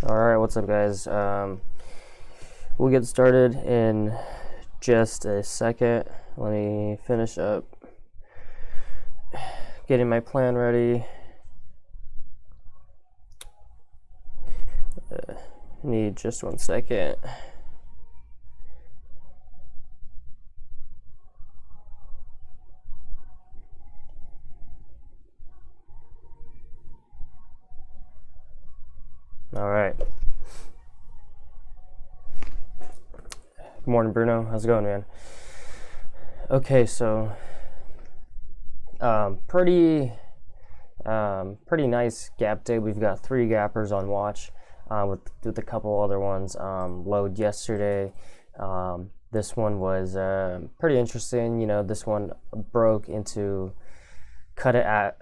Alright, what's up, guys? We'll get started in just a second. Let me finish up getting my plan ready. Need just 1 second. All right. Good morning, Bruno. How's it going, man? Okay, so pretty nice gap day. We've got 3 gappers on watch, with a couple other ones load yesterday. This one was pretty interesting. You know, this one broke into cut it at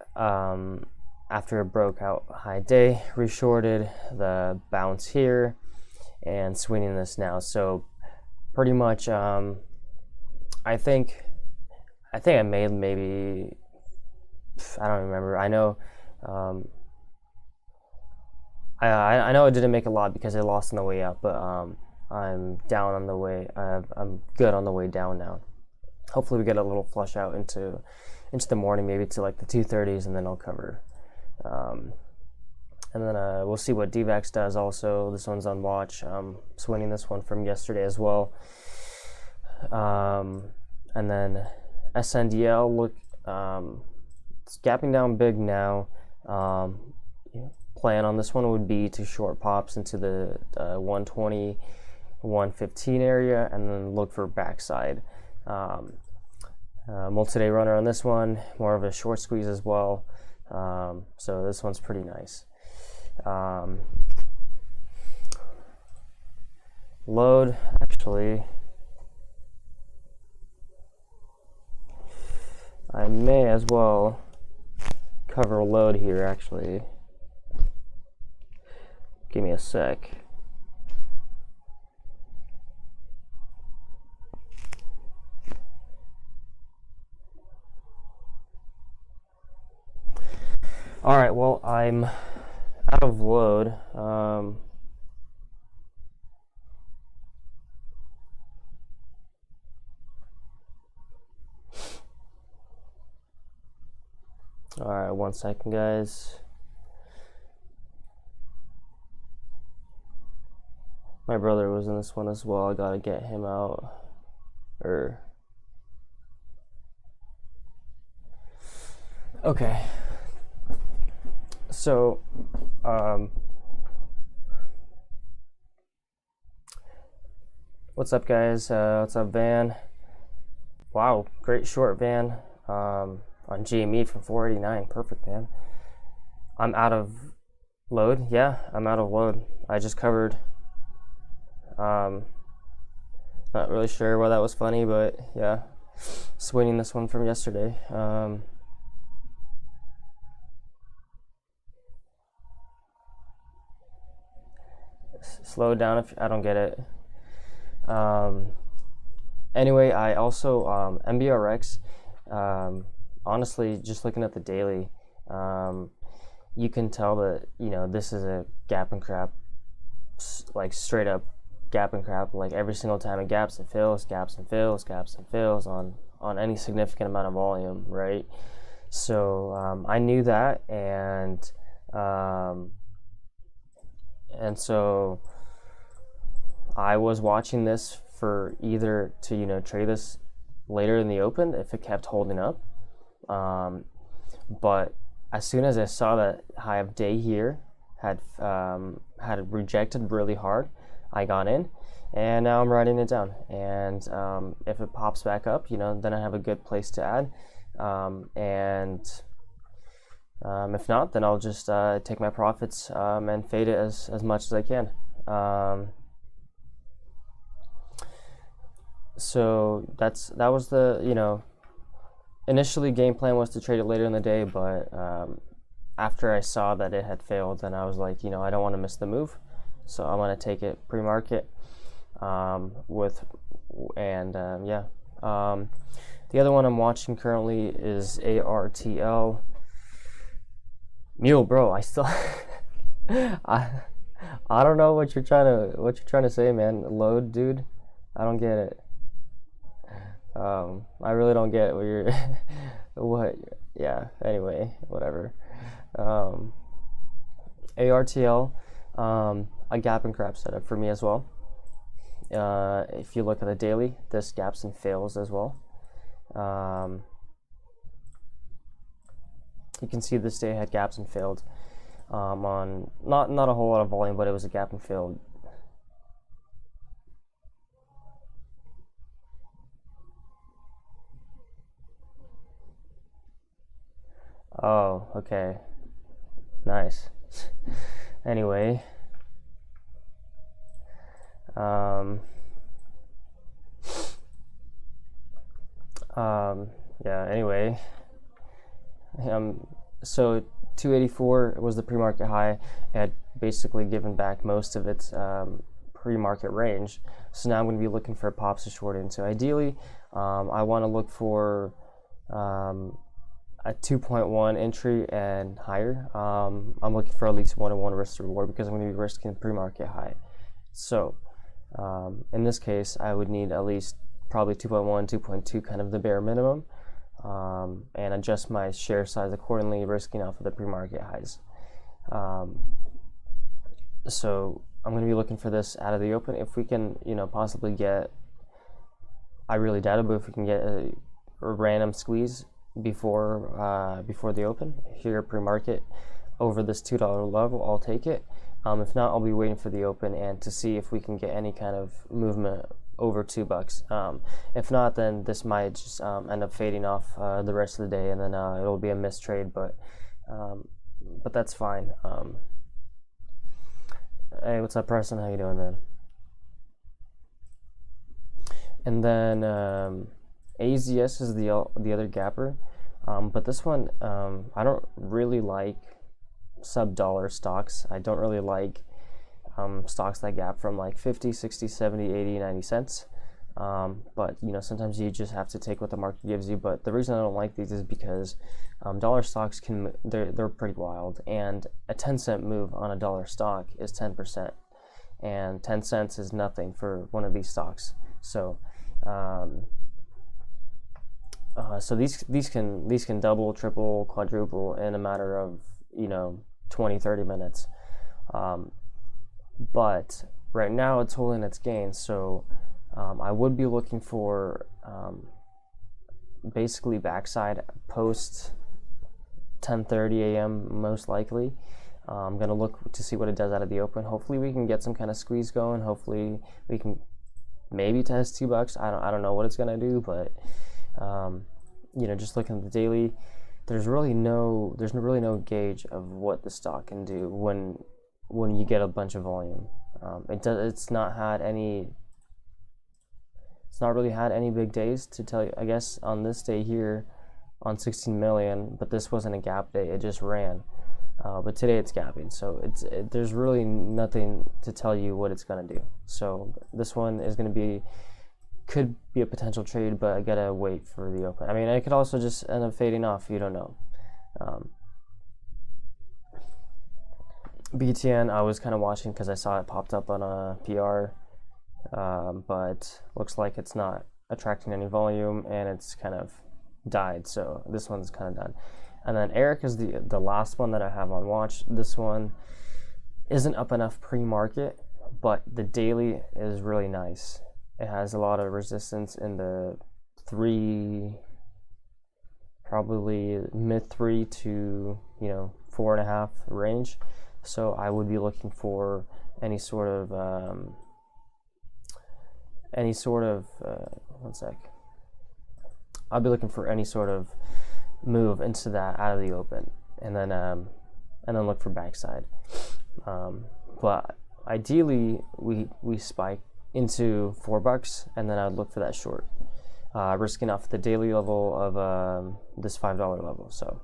after a broke out high day, reshorted the bounce here and swinging this now. So pretty much I think I made maybe, I don't remember. I know I know I didn't make a lot because I lost on the way up, but I'm down on the way. I'm good on the way down now. Hopefully we get a little flush out into the morning, maybe to like the 2:30s, and then I'll cover. And then we'll see what DVAX does also. This one's on watch. Swinging this one from yesterday as well. And then SNDL, look, it's gapping down big now. Plan on this one would be to short pops into the 120, 115 area, and then look for backside. Multi-day runner on this one, more of a short squeeze as well. So this one's pretty nice. Load, actually, I may as well cover load here, actually. Give me a sec. All right, well, I'm out of load. All right, 1 second, guys. My brother was in this one as well. I gotta get him out. Okay. So, what's up, guys? What's up, Van? Wow, great short, Van. On GME from 489. Perfect, man. I'm out of load. Yeah, I'm out of load. I just covered. Not really sure why that was funny, but yeah, swinging this one from yesterday. Slow down if I don't get it. Anyway, I also MBRX. Honestly, just looking at the daily, you can tell that, you know, this is a gap and crap, like straight up gap and crap. Like every single time it gaps and fills, gaps and fills, gaps and fills on any significant amount of volume, right? So I knew that, and so I was watching this for either to, you know, trade this later in the open if it kept holding up. But as soon as I saw that high of day here had rejected really hard, I got in, and now I'm writing it down. And if it pops back up, you know, then I have a good place to add. If not, then I'll just take my profits and fade it as much as I can. So that was the, you know, initially game plan was to trade it later in the day, but after I saw that it had failed, then I was like, you know, I don't want to miss the move, so I'm gonna take it pre-market. Yeah. The other one I'm watching currently is ARTL. Mule, bro, I still I don't know what you're trying to say, man. Load, dude. I don't get it. I really don't get what you're what. Yeah. Anyway, whatever. Um, ARTL, a gap and crap setup for me as well. If you look at the daily, this gaps and fails as well. You can see this day had gaps and failed on not a whole lot of volume, but it was a gap and failed. Oh, okay, nice. Anyway, um, yeah. Anyway, so 284 was the pre-market high. It had basically given back most of its pre-market range. So now I'm going to be looking for pops to short into. Ideally, I want to look for a 2.1 entry and higher. I'm looking for at least 1-to-1 risk to reward because I'm going to be risking pre-market high. So in this case, I would need at least probably 2.1, 2.2, kind of the bare minimum, and adjust my share size accordingly, risking off of the pre-market highs. So I'm going to be looking for this out of the open. If we can, possibly get, I really doubt it, but if we can get a random squeeze before the open here pre-market over this $2 level, I'll take it. If not, I'll be waiting for the open and to see if we can get any kind of movement over $2. If not, then this might just end up fading off the rest of the day, and then it'll be a missed trade. But that's fine. Hey, what's up, Preston? How you doing, man? And then AZS is the other gapper, but this one I don't really like sub-dollar stocks. I don't really like stocks that gap from like 50, 60, 70, 80, 90 cents. But sometimes you just have to take what the market gives you. But the reason I don't like these is because dollar stocks they're pretty wild, and a 10-cent move on a dollar stock is 10%, and 10 cents is nothing for one of these stocks. So so these can double, triple, quadruple in a matter of 20, 30 minutes. But right now it's holding its gains, so I would be looking for basically backside post 10:30 a.m. most likely. I'm gonna look to see what it does out of the open. Hopefully we can get some kind of squeeze going. Hopefully we can maybe test $2. I don't know what it's gonna do, but just looking at the daily, there's really no gauge of what the stock can do when you get a bunch of volume. It's not really had any big days to tell you. I guess on this day here on 16 million, but this wasn't a gap day, it just ran. But today it's gapping, so there's really nothing to tell you what it's going to do. So this one is going to could be a potential trade, but I gotta wait for the open. I mean, it could also just end up fading off. You don't know. BTN, I was kind of watching because I saw it popped up on a PR, but looks like it's not attracting any volume, and it's kind of died. So this one's kind of done. And then Eric is the last one that I have on watch. This one isn't up enough pre-market, but the daily is really nice. It has a lot of resistance in the probably mid 3 to 4.5 range. So I would be looking for any sort of one sec. I'll be looking for any sort of move into that out of the open, and then look for backside. But ideally, we spike into $4, and then I'd look for that short, risking off the daily level of this $5 level. So,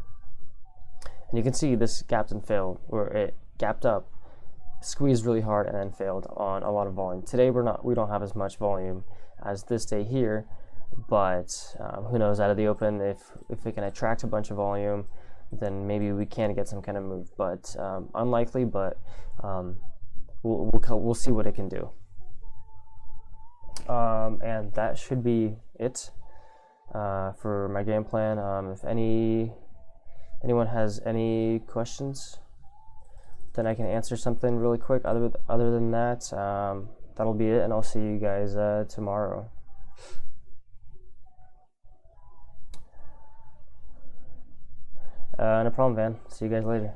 and you can see this gapped and failed, where it gapped up, squeezed really hard, and then failed on a lot of volume. Today we don't have as much volume as this day here, but who knows, out of the open, if we can attract a bunch of volume, then maybe we can get some kind of move, but unlikely. But we'll see what it can do. And that should be it for my game plan. If anyone has any questions, then I can answer something really quick. Other than that, that'll be it, and I'll see you guys tomorrow. No problem, Van. See you guys later.